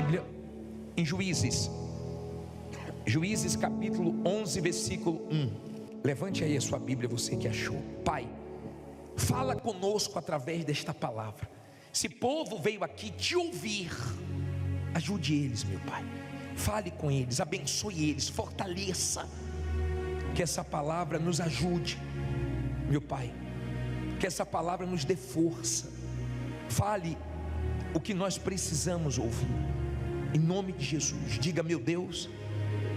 Bíblia em Juízes capítulo 11, versículo 1. Levante aí a sua Bíblia, você que achou. Pai, fala conosco através desta palavra. Esse povo veio aqui te ouvir. Ajude eles, meu Pai. Fale com eles, abençoe eles, fortaleça. Que essa palavra nos ajude, meu Pai. Que essa palavra nos dê força. Fale o que nós precisamos ouvir. Em nome de Jesus, diga: meu Deus,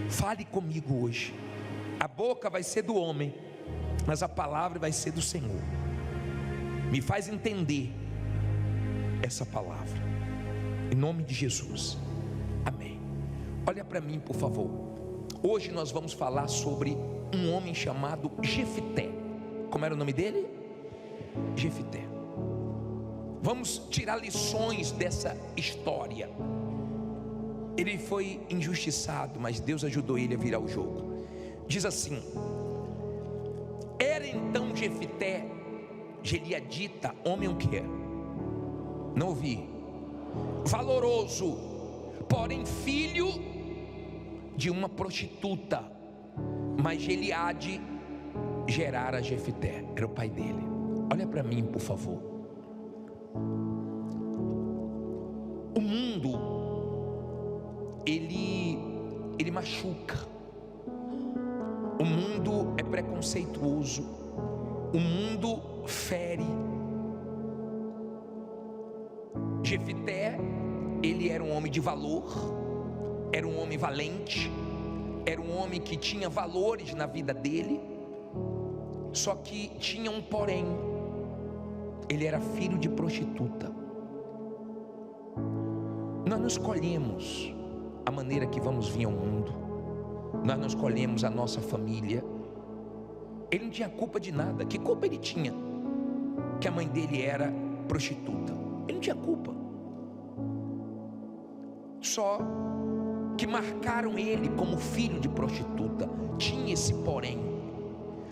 fale comigo hoje. A boca vai ser do homem, mas a palavra vai ser do Senhor. Me faz entender essa palavra, em nome de Jesus, amém. Olha para mim, por favor. Hoje nós vamos falar sobre um homem chamado Jefté. Como era o nome dele? Jefté. Vamos tirar lições dessa história. Ele foi injustiçado, mas Deus ajudou ele a virar o jogo. Diz assim: era então Jefté gileadita, homem o quê? Não ouvi. Valoroso, porém filho de uma prostituta. Mas Gileade gerara Jefté, era o pai dele. Olha para mim, por favor. O mundo ele machuca. O mundo é preconceituoso. O mundo fere. Jefté, ele era um homem de valor, era um homem valente, era um homem que tinha valores na vida dele. Só que tinha um porém: ele era filho de prostituta. Nós não escolhemos a maneira que vamos vir ao mundo. Nós não escolhemos a nossa família. Ele não tinha culpa de nada. Que culpa ele tinha? Que a mãe dele era prostituta. Ele não tinha culpa. Só que marcaram ele como filho de prostituta. Tinha esse porém.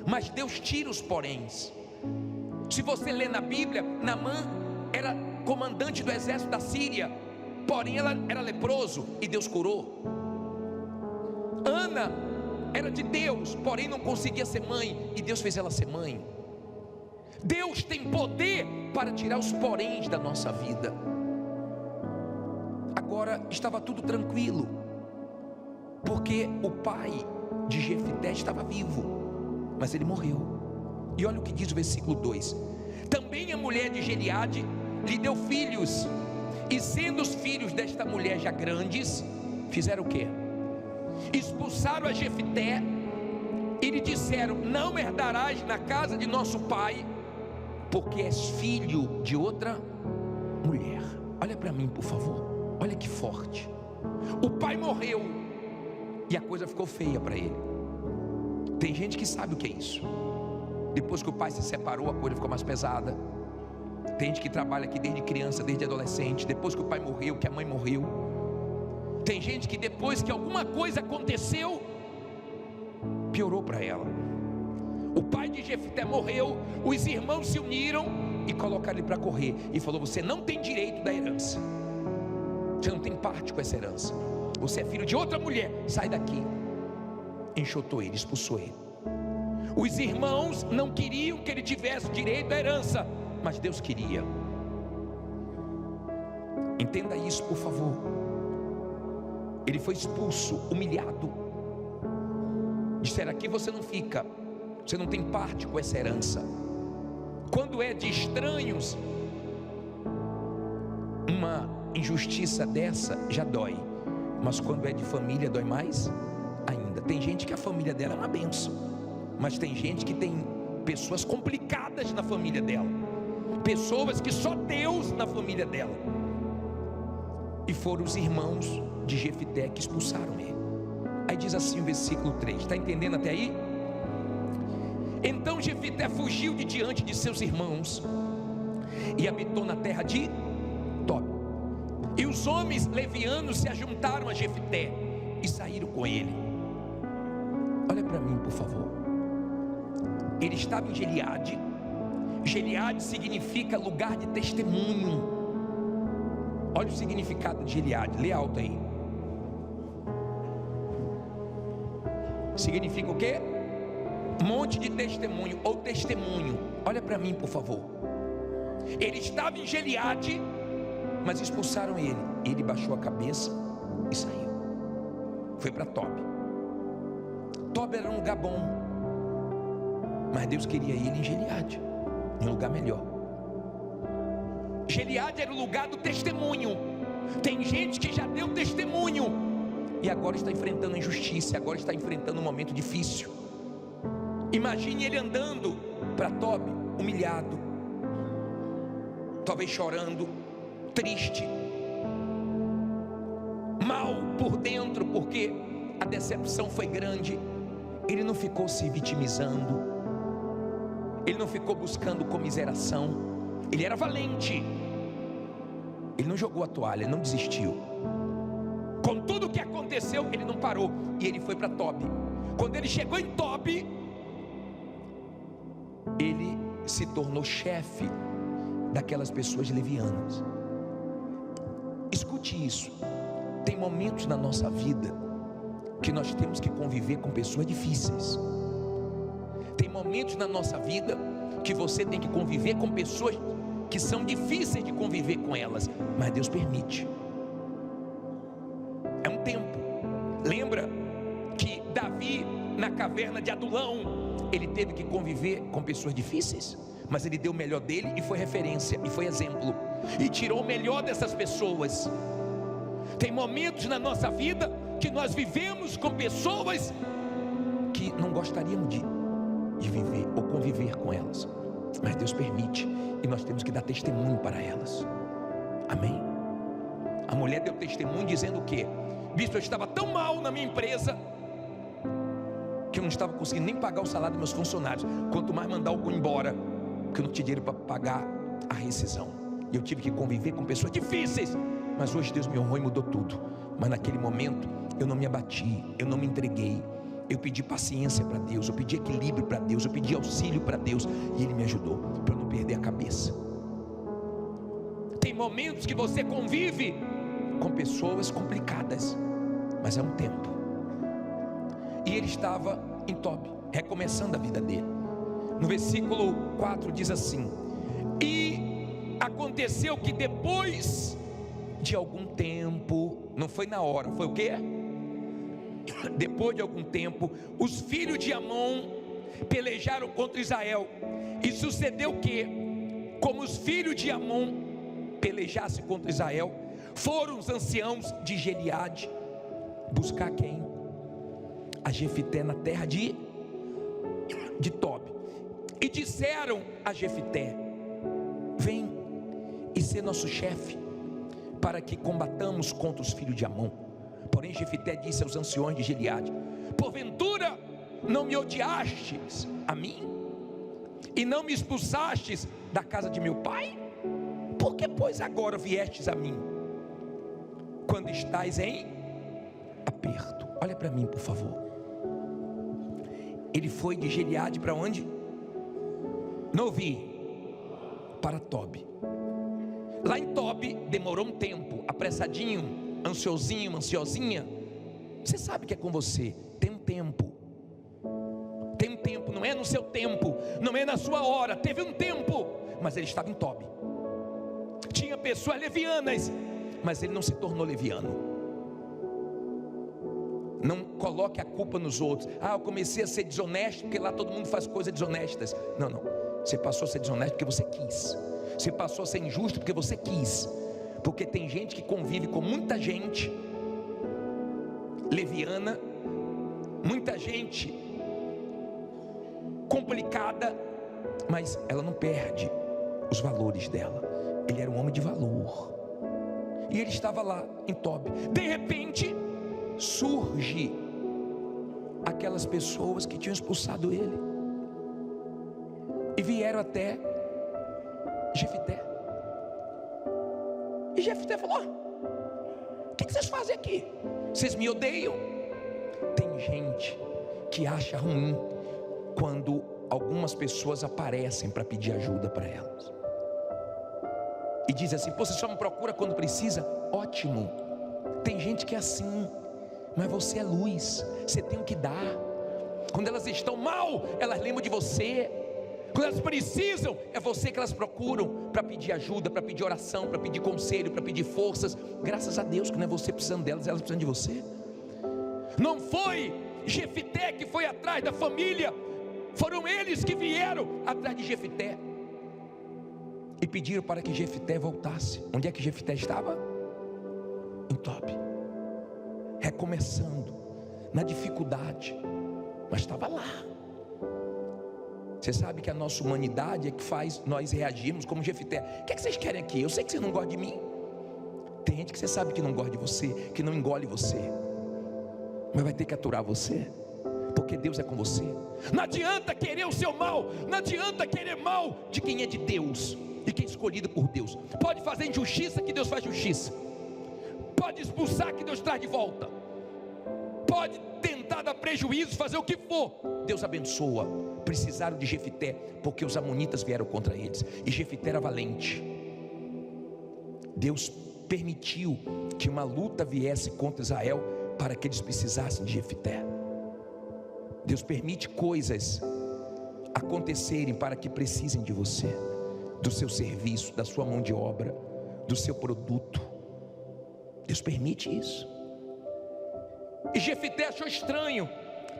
Mas Deus tira os poréns. Se você lê na Bíblia, Naamã era comandante do exército da Síria, porém ela era leproso e Deus curou. Ana era de Deus, porém não conseguia ser mãe e Deus fez ela ser mãe. Deus tem poder para tirar os poréns da nossa vida. Agora estava tudo tranquilo, porque o pai de Jefté estava vivo, mas ele morreu. E olha o que diz o versículo 2: também a mulher de Gileade lhe deu filhos, e sendo os filhos desta mulher já grandes, fizeram o quê? Expulsaram a Jefté e lhe disseram: não herdarás na casa de nosso pai, porque és filho de outra mulher. Olha para mim, por favor. Olha que forte. O pai morreu e a coisa ficou feia para ele. Tem gente que sabe o que é isso. Depois que o pai se separou, a coisa ficou mais pesada. Tem gente que trabalha aqui desde criança, desde adolescente. Depois que o pai morreu, que a mãe morreu. Tem gente que depois que alguma coisa aconteceu, piorou para ela. O pai de Jefté morreu, os irmãos se uniram e colocaram ele para correr. E falou: você não tem direito da herança. Você não tem parte com essa herança. Você é filho de outra mulher, sai daqui. Enxotou ele, expulsou ele. Os irmãos não queriam que ele tivesse direito à herança, mas Deus queria. Entenda isso, por favor. Ele foi expulso, humilhado. Disseram: aqui você não fica, você não tem parte com essa herança. Quando é de estranhos, uma injustiça dessa já dói, mas quando é de família dói mais ainda. Tem gente que a família dela é uma bênção, mas tem gente que tem pessoas complicadas na família dela, pessoas que só Deus na família dela. E foram os irmãos de Jefté que expulsaram ele. Aí diz assim o versículo 3, está entendendo até aí? Então Jefté fugiu de diante de seus irmãos e habitou na terra de Tob. E os homens levianos se ajuntaram a Jefté e saíram com ele. Olha para mim, por favor. Ele estava em Gileade. Gileade significa lugar de testemunho. Olha o significado de Gileade, lê alto aí. Significa o quê? Monte de testemunho, ou testemunho. Olha para mim, por favor. Ele estava em Gileade, mas expulsaram ele. Ele baixou a cabeça e saiu. Foi para Tobi. Tobi era um lugar bom, mas Deus queria ele em Gileade, em um lugar melhor. Gileade era o lugar do testemunho. Tem gente que já deu testemunho e agora está enfrentando a injustiça, agora está enfrentando um momento difícil. Imagine ele andando para Tobi, humilhado, talvez chorando, triste, mal por dentro, porque a decepção foi grande. Ele não ficou se vitimizando, ele não ficou buscando comiseração, ele era valente, ele não jogou a toalha, não desistiu. Com tudo o que aconteceu, ele não parou, e ele foi para Tobi. Quando ele chegou em Tobi, ele se tornou chefe daquelas pessoas levianas. Escute isso. Tem momentos na nossa vida que nós temos que conviver com pessoas difíceis. Tem momentos na nossa vida que você tem que conviver com pessoas que são difíceis de conviver com elas, mas Deus permite. É um tempo. Lembra que Davi, na caverna de Adulão, ele teve que conviver com pessoas difíceis, mas ele deu o melhor dele e foi referência, e foi exemplo, e tirou o melhor dessas pessoas. Tem momentos na nossa vida que nós vivemos com pessoas que não gostaríamos de viver ou conviver com elas, mas Deus permite, e nós temos que dar testemunho para elas. Amém? A mulher deu testemunho dizendo o quê? Bispo, eu estava tão mal na minha empresa que eu não estava conseguindo nem pagar o salário dos meus funcionários, quanto mais mandar algum embora, porque eu não tinha dinheiro para pagar a rescisão, e eu tive que conviver com pessoas difíceis, mas hoje Deus me honrou e mudou tudo. Mas naquele momento eu não me abati, eu não me entreguei, eu pedi paciência para Deus, eu pedi equilíbrio para Deus, eu pedi auxílio para Deus, e Ele me ajudou para eu não perder a cabeça. Tem momentos que você convive com pessoas complicadas, mas é um tempo. E ele estava em Tobi, recomeçando a vida dele. No versículo 4 diz assim: e aconteceu que depois de algum tempo, não foi na hora, foi o quê? Depois de algum tempo, os filhos de Amon pelejaram contra Israel. E sucedeu que, como os filhos de Amon pelejassem contra Israel, foram os anciãos de Gileade buscar quem? A Jefité na terra de Tobi. E disseram a Jefité: vem e ser nosso chefe, para que combatamos contra os filhos de Amon. Porém Jefité disse aos anciões de Gileade: porventura não me odiastes a mim, e não me expulsastes da casa de meu pai? Por que pois agora viestes a mim, quando estás em aperto? Olha para mim, por favor. Ele foi de Gileade para onde? Não ouvi. Para Tobi. Lá em Tobi demorou um tempo, apressadinho, ansiosinho, ansiosinha. Você sabe que é com você. Tem um tempo. Tem um tempo, não é no seu tempo, não é na sua hora. Teve um tempo, mas ele estava em Tobi. Tinha pessoas levianas, mas ele não se tornou leviano. Não coloque a culpa nos outros. Ah, eu comecei a ser desonesto porque lá todo mundo faz coisas desonestas. Não, não. Você passou a ser desonesto porque você quis. Você passou a ser injusto porque você quis. Porque tem gente que convive com muita gente leviana, muita gente complicada, mas ela não perde os valores dela. Ele era um homem de valor, e ele estava lá em Tobi. De repente surge aquelas pessoas que tinham expulsado ele e vieram até Jefité. E Jefité falou: o que vocês fazem aqui? Vocês me odeiam? Tem gente que acha ruim quando algumas pessoas aparecem para pedir ajuda para elas. E diz assim: pô, você só me procura quando precisa? Ótimo, tem gente que é assim, mas você é luz, você tem o que dar. Quando elas estão mal, elas lembram de você. Quando elas precisam, é você que elas procuram para pedir ajuda, para pedir oração, para pedir conselho, para pedir forças. Graças a Deus que não é você precisando delas, elas precisam de você. Não foi Jefité que foi atrás da família, foram eles que vieram atrás de Jefité e pediram para que Jefité voltasse. Onde é que Jefité estava? Em Tobi, recomeçando, na dificuldade, mas estava lá. Você sabe que a nossa humanidade é que faz nós reagirmos como Jefité. O que é que vocês querem aqui? Eu sei que vocês não gostam de mim. Tem gente que você sabe que não gosta de você, que não engole você, mas vai ter que aturar você, porque Deus é com você. Não adianta querer o seu mal, não adianta querer mal de quem é de Deus e quem é escolhido por Deus. Pode fazer injustiça, que Deus faz justiça. Pode expulsar, que Deus traz de volta. Pode tentar dar prejuízo, fazer o que for, Deus abençoa. Precisaram de Jefité, porque os amonitas vieram contra eles, e Jefité era valente. Deus permitiu que uma luta viesse contra Israel, para que eles precisassem de Jefité. Deus permite coisas acontecerem para que precisem de você, do seu serviço, da sua mão de obra, do seu produto. Deus permite isso. E Jefité achou estranho.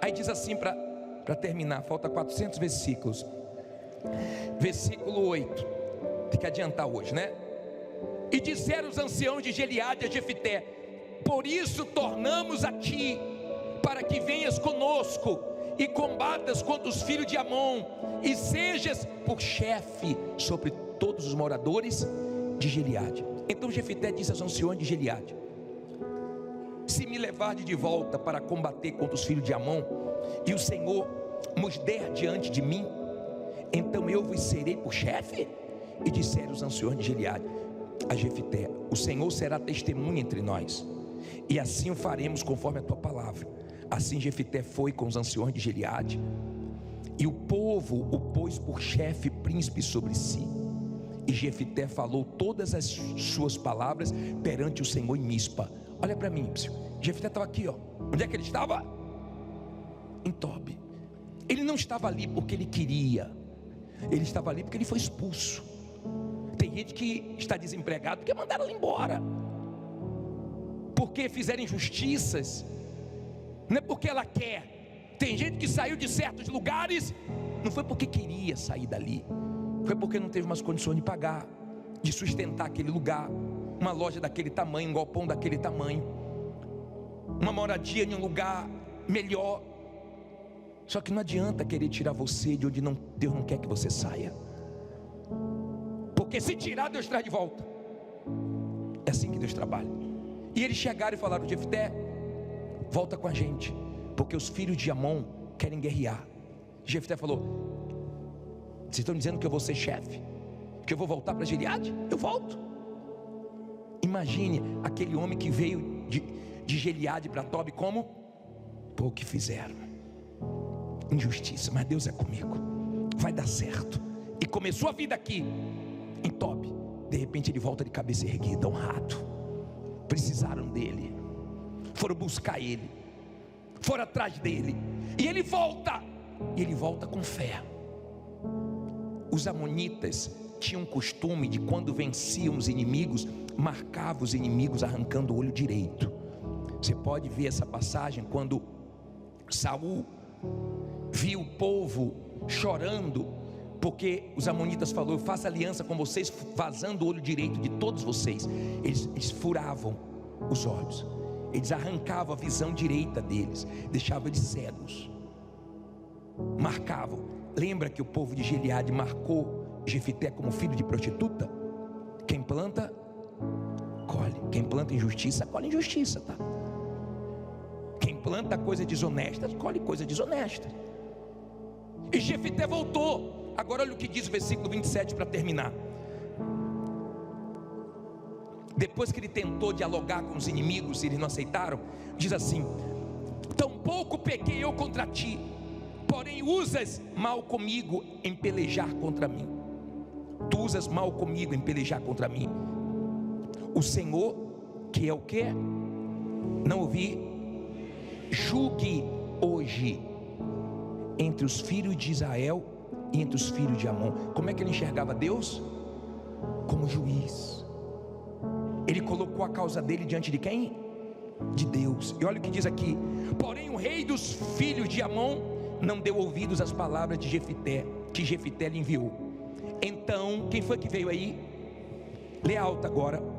Aí diz assim, para terminar, falta 400 versículos. Versículo 8. Tem que adiantar hoje, né? E disseram os anciãos de Gileade a Jefité: por isso tornamos a ti, para que venhas conosco e combatas contra os filhos de Amon, e sejas por chefe sobre todos os moradores de Gileade. Então Jefité disse aos anciões de Gileade: se me levardes de volta para combater contra os filhos de Amon, e o Senhor nos der diante de mim, então eu vos serei por chefe? E disseram os anciões de Gileade a Jefité: o Senhor será testemunha entre nós, e assim o faremos conforme a tua palavra. Assim Jefité foi com os anciões de Gileade, e o povo o pôs por chefe, príncipe sobre si. E Jefité falou todas as suas palavras perante o Senhor em Mispa. Olha para mim, Jefité estava aqui, ó. Onde é que ele estava? Em Tobi. Ele não estava ali porque ele queria, ele estava ali porque ele foi expulso. Tem gente que está desempregado porque mandaram ele embora, porque fizeram injustiças, não é porque ela quer. Tem gente que saiu de certos lugares, não foi porque queria sair dali, foi porque não teve mais condições de pagar, de sustentar aquele lugar, uma loja daquele tamanho, um galpão daquele tamanho, uma moradia em um lugar melhor. Só que não adianta querer tirar você de onde Deus não quer que você saia, porque se tirar, Deus traz de volta. É assim que Deus trabalha. E eles chegaram e falaram: Jefté, volta com a gente, porque os filhos de Amon querem guerrear. Jefté falou: vocês estão dizendo que eu vou ser chefe, que eu vou voltar para Gileade? Eu volto. Imagine aquele homem que veio de Gileade para Tobi, como? Pô, o que fizeram? Injustiça, mas Deus é comigo, vai dar certo. E começou a vida aqui em Tobi. De repente ele volta de cabeça erguida, honrado. Precisaram dele, foram buscar ele, foram atrás dele, e ele volta com fé. Os amonitas tinham costume de, quando venciam os inimigos, marcavam os inimigos arrancando o olho direito. Você pode ver essa passagem quando Saul viu o povo chorando, porque os amonitas falaram: eu faço aliança com vocês, vazando o olho direito de todos vocês. Eles furavam os olhos, eles arrancavam a visão direita deles, deixavam eles cegos, marcavam. Lembra que o povo de Gileade marcou Jefté como filho de prostituta? Quem planta, colhe. Quem planta injustiça, colhe injustiça, tá? Quem planta coisa desonesta, colhe coisa desonesta. E Jefté voltou. Agora olha o que diz o versículo 27 para terminar. Depois que ele tentou dialogar com os inimigos e eles não aceitaram, diz assim: tampouco pequei eu contra ti, porém usas mal comigo em pelejar contra mim. Tu usas mal comigo em pelejar contra mim. O Senhor, que é o quê? Não ouvi. Julgue hoje entre os filhos de Israel e entre os filhos de Amon. Como é que ele enxergava Deus? Como juiz. Ele colocou a causa dele diante de quem? De Deus. E olha o que diz aqui: porém o rei dos filhos de Amon não deu ouvidos às palavras de Jefité, que Jefité lhe enviou. Então, quem foi que veio aí? Lê alto agora.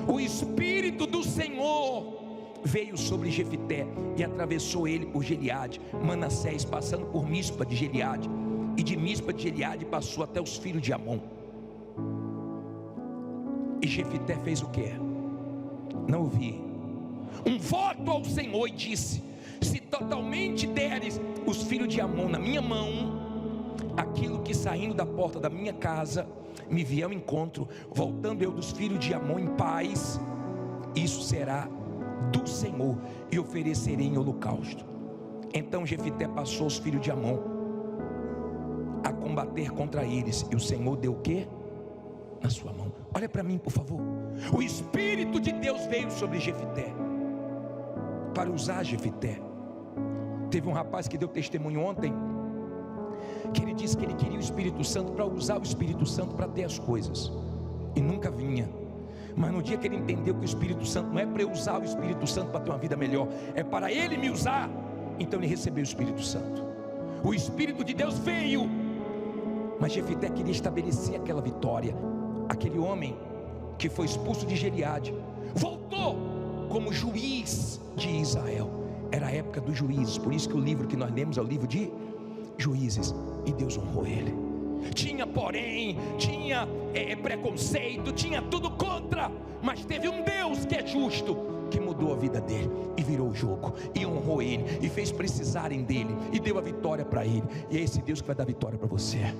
O Espírito do Senhor veio sobre Jefité e atravessou ele por Gileade, Manassés, passando por Mispa de Gileade, e de Mispa de Gileade passou até os filhos de Amon. E Jefité fez o que? Não ouvi. Um voto ao Senhor e disse: se totalmente deres os filhos de Amon na minha mão, aquilo que saindo da porta da minha casa me vier ao encontro, voltando eu dos filhos de Amon em paz, isso será do Senhor, e oferecerei em holocausto. Então Jefité passou os filhos de Amon a combater contra eles, e o Senhor deu o que? Na sua mão. Olha para mim, por favor. O Espírito de Deus veio sobre Jefité para usar Jefité. Teve um rapaz que deu testemunho ontem, que ele disse que ele queria o Espírito Santo para usar o Espírito Santo para ter as coisas, e nunca vinha. Mas no dia que ele entendeu que o Espírito Santo não é para eu usar o Espírito Santo para ter uma vida melhor, é para ele me usar, então ele recebeu o Espírito Santo. O Espírito de Deus veio, mas Jefité queria estabelecer aquela vitória. Aquele homem que foi expulso de Gileade voltou como juiz de Israel. Era a época dos juízes, por isso que o livro que nós lemos é o livro de Juízes, e Deus honrou ele. Tinha porém, preconceito, tinha tudo contra, mas teve um Deus que é justo, que mudou a vida dele, e virou o jogo, e honrou ele, e fez precisarem dele, e deu a vitória para ele. E é esse Deus que vai dar vitória para você.